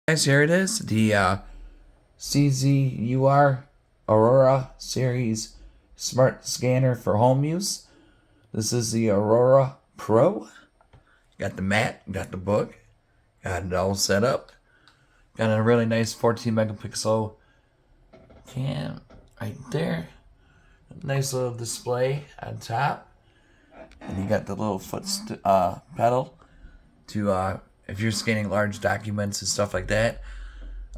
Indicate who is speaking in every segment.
Speaker 1: Guys, here it is, the CZUR Aurora Series Smart Scanner for home use. This is the Aurora Pro. Got the mat, got the book, got it all set up. Got a really nice 14 megapixel cam right there. Nice little display on top. And you got the little foot pedal to if you're scanning large documents and stuff like that.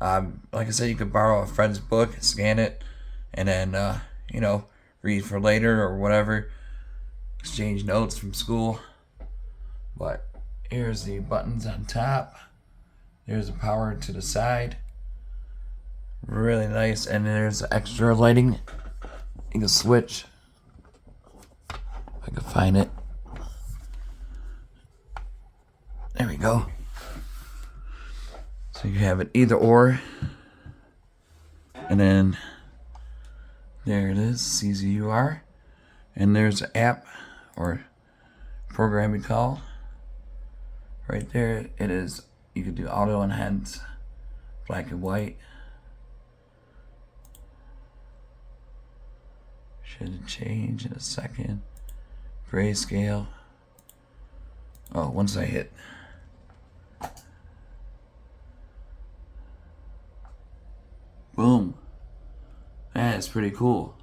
Speaker 1: Like I said, you could borrow a friend's book, scan it, and then read for later or whatever. Exchange notes from school. But here's the buttons on top. There's the power to the side. Really nice. And there's extra lighting. You can switch. If I can find it. There we go. So you have it either or. And then there it is, CZUR. And there's an app or program we call. Right there it is. You can do auto enhance, black and white. Should change in a second. Grayscale. Oh, once I hit. Boom. That's pretty cool.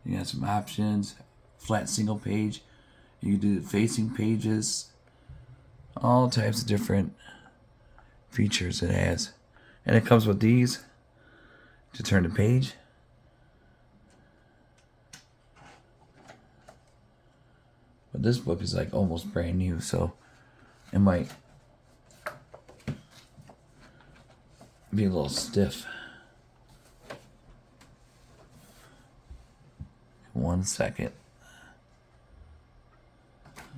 Speaker 1: You got some options. Flat single page. You can do facing pages. All types of different features it has. And it comes with these to turn the page. But this book is like almost brand new, so it might be a little stiff. 1 second.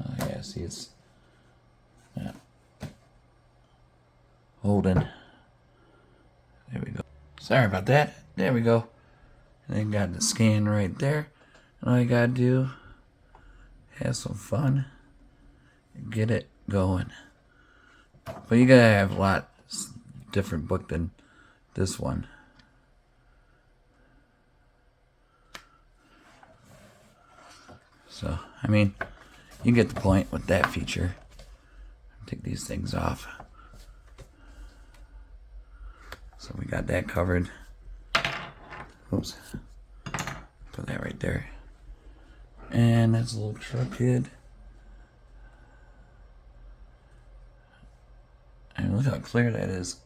Speaker 1: Oh yeah, see it's holding. There we go. Sorry about that. There we go. And then got the scan right there. And all you gotta do, have some fun, and get it going. But you gotta have a lot different book than this one. So, I mean, you get the point with that feature. Take these things off. So we got that covered. Oops. Put that right there. And that's a little truck kid. And look how clear that is.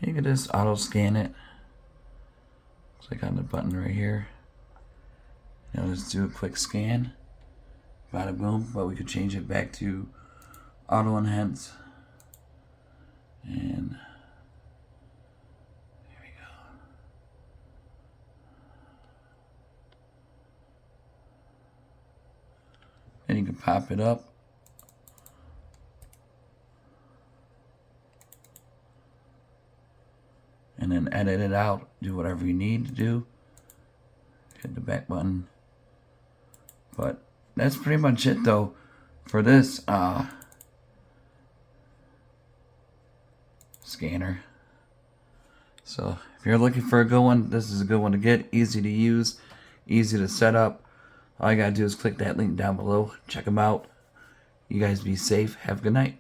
Speaker 1: You can just auto scan it. Click on the button right here. Now just do a quick scan. Bada boom. But we could change it back to auto enhance. And there we go. And you can pop it up. And then edit it out. Do whatever you need to do. Hit the back button. But that's pretty much it though for this scanner. So if you're looking for a good one, this is a good one to get. Easy to use, easy to set up. All you gotta do is click that link down below. Check them out. You guys be safe. Have a good night.